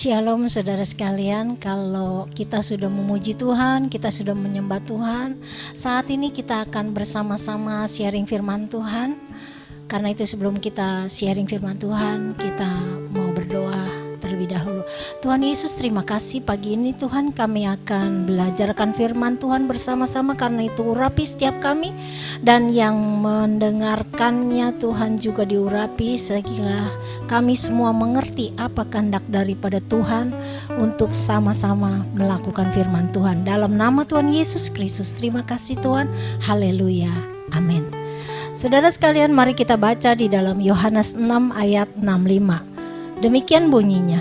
Shalom saudara sekalian, kalau kita sudah memuji Tuhan, kita sudah menyembah Tuhan, saat ini kita akan bersama-sama sharing firman Tuhan. Karena itu sebelum kita sharing firman Tuhan, kita mau berdoa terlebih dahulu. Tuhan Yesus, terima kasih pagi ini Tuhan, kami akan belajarkan firman Tuhan bersama-sama. Karena itu urapi setiap kami, dan yang mendengarkannya Tuhan juga diurapi, sehingga kami semua mengerti apa kehendak daripada Tuhan untuk sama-sama melakukan firman Tuhan. Dalam nama Tuhan Yesus Kristus, terima kasih Tuhan. Haleluya, amin. Saudara sekalian, mari kita baca di dalam Yohanes 6 ayat 65. Demikian bunyinya.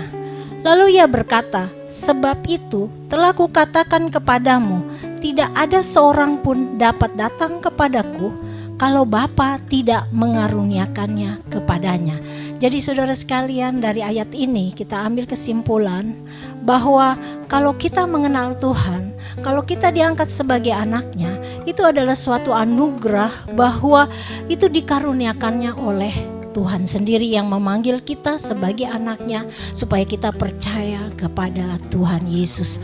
Lalu ia berkata, sebab itu telah kukatakan kepadamu, tidak ada seorang pun dapat datang kepadaku kalau Bapa tidak mengaruniakannya kepadanya. Jadi saudara sekalian, dari ayat ini kita ambil kesimpulan bahwa kalau kita mengenal Tuhan, kalau kita diangkat sebagai anaknya, itu adalah suatu anugerah bahwa itu dikaruniakannya oleh Tuhan sendiri yang memanggil kita sebagai anaknya supaya kita percaya kepada Tuhan Yesus.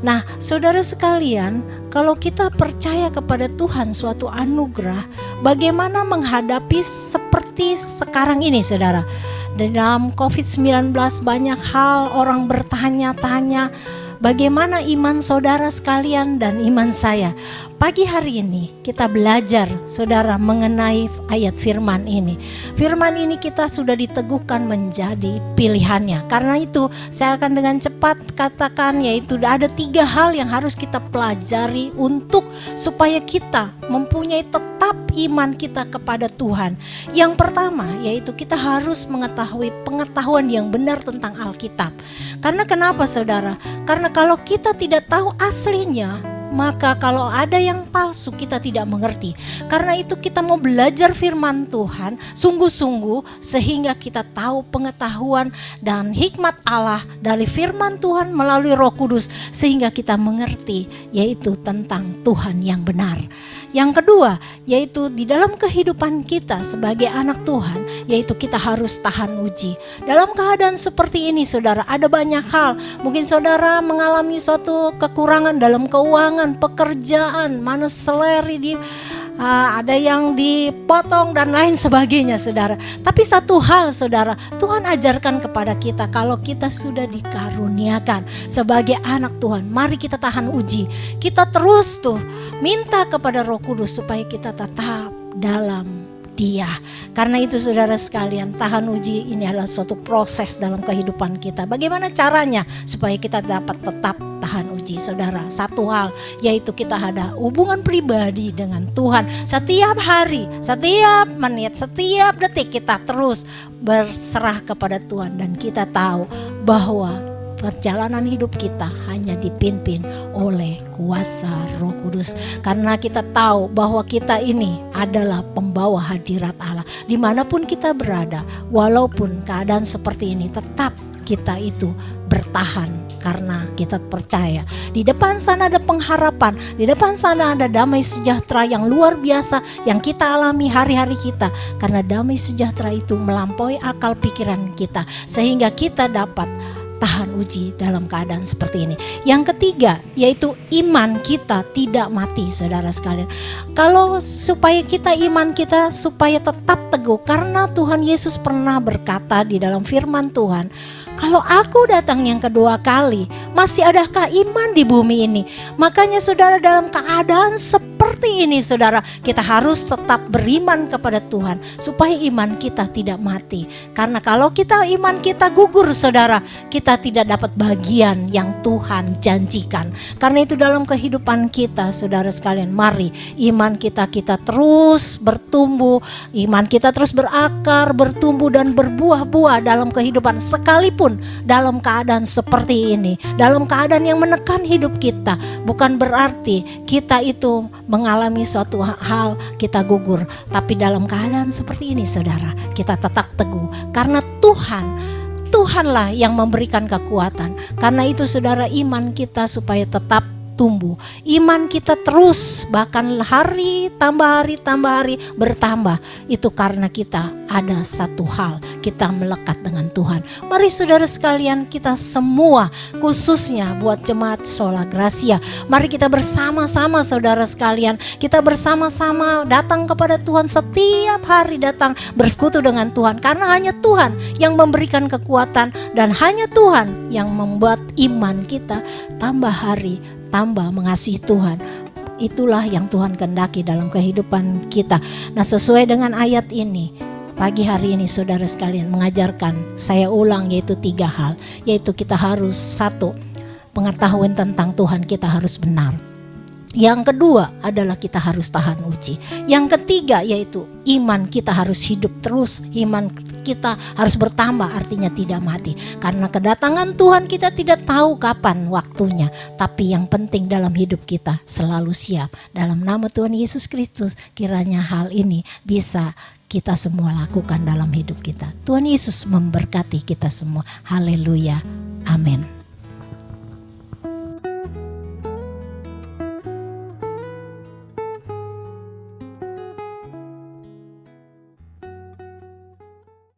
Nah, saudara sekalian, kalau kita percaya kepada Tuhan suatu anugerah, bagaimana menghadapi seperti sekarang ini saudara? Dalam COVID-19 banyak hal orang bertanya-tanya, bagaimana iman saudara sekalian dan iman saya? Pagi hari ini kita belajar saudara mengenai ayat firman ini. Firman ini kita sudah diteguhkan menjadi pilihannya. Karena itu saya akan dengan cepat katakan, yaitu ada 3 hal yang harus kita pelajari untuk supaya kita mempunyai tetap iman kita kepada Tuhan. Yang pertama yaitu kita harus mengetahui pengetahuan yang benar tentang Alkitab. Karena kenapa saudara? Karena kalau kita tidak tahu aslinya, maka kalau ada yang palsu kita tidak mengerti. Karena itu kita mau belajar firman Tuhan sungguh-sungguh sehingga kita tahu pengetahuan dan hikmat Allah dari firman Tuhan melalui Roh Kudus, sehingga kita mengerti yaitu tentang Tuhan yang benar. Yang kedua yaitu di dalam kehidupan kita sebagai anak Tuhan, yaitu kita harus tahan uji. Dalam keadaan seperti ini saudara, ada banyak hal. Mungkin saudara mengalami suatu kekurangan dalam keuangan, pekerjaan, mana seleri ada yang dipotong dan lain sebagainya saudara. Tapi satu hal saudara, Tuhan ajarkan kepada kita, kalau kita sudah dikaruniakan sebagai anak Tuhan, mari kita tahan uji. Kita terus minta kepada Roh Kudus supaya kita tetap dalam Dia. Karena itu saudara sekalian, tahan uji ini adalah suatu proses dalam kehidupan kita. Bagaimana caranya supaya kita dapat tetap tahan uji saudara? Satu hal yaitu kita ada hubungan pribadi dengan Tuhan. Setiap hari, setiap menit, setiap detik kita terus berserah kepada Tuhan. Dan kita tahu bahwa perjalanan hidup kita hanya dipimpin oleh kuasa Roh Kudus. Karena kita tahu bahwa kita ini adalah pembawa hadirat Allah. Dimanapun kita berada, walaupun keadaan seperti ini, tetap kita itu bertahan. Karena kita percaya di depan sana ada pengharapan, di depan sana ada damai sejahtera yang luar biasa yang kita alami hari-hari kita. Karena damai sejahtera itu melampaui akal pikiran kita, sehingga kita dapat tahan uji dalam keadaan seperti ini. Yang ketiga yaitu iman kita tidak mati saudara sekalian. Kalau supaya kita iman kita supaya tetap teguh, karena Tuhan Yesus pernah berkata di dalam firman Tuhan, kalau aku datang yang kedua kali, masih adakah iman di bumi ini? Makanya saudara, dalam keadaan seperti ini saudara, kita harus tetap beriman kepada Tuhan supaya iman kita tidak mati. Karena kalau iman kita gugur saudara, kita tidak dapat bagian yang Tuhan janjikan. Karena itu dalam kehidupan kita saudara sekalian, mari iman kita terus bertumbuh, iman kita terus berakar, bertumbuh dan berbuah-buah dalam kehidupan. Sekalipun dalam keadaan seperti ini, dalam keadaan yang menekan hidup kita, bukan berarti kita itu mengalami suatu hal kita gugur. Tapi dalam keadaan seperti ini saudara, kita tetap teguh karena Tuhanlah yang memberikan kekuatan. Karena itu saudara, iman kita supaya tetap tumbuh. Iman kita terus, bahkan hari tambah hari bertambah. Itu karena kita ada satu hal, kita melekat dengan Tuhan. Mari saudara sekalian, kita semua, khususnya buat jemaat Sola Gracia, mari kita bersama-sama saudara sekalian, kita bersama-sama datang kepada Tuhan, setiap hari datang bersekutu dengan Tuhan. Karena hanya Tuhan yang memberikan kekuatan, dan hanya Tuhan yang membuat iman kita tambah hari, tambah mengasihi Tuhan. Itulah yang Tuhan kehendaki dalam kehidupan kita. Nah, sesuai dengan ayat ini, pagi hari ini saudara sekalian mengajarkan, saya ulang, yaitu 3 hal. Yaitu kita harus, 1, pengetahuan tentang Tuhan kita harus benar. Yang kedua adalah kita harus tahan uji. Yang ketiga yaitu iman kita harus hidup terus. Iman kita harus bertambah, artinya tidak mati. Karena kedatangan Tuhan kita tidak tahu kapan waktunya. Tapi yang penting dalam hidup kita selalu siap. Dalam nama Tuhan Yesus Kristus, kiranya hal ini bisa kita semua lakukan dalam hidup kita. Tuhan Yesus memberkati kita semua. Haleluya. Amin.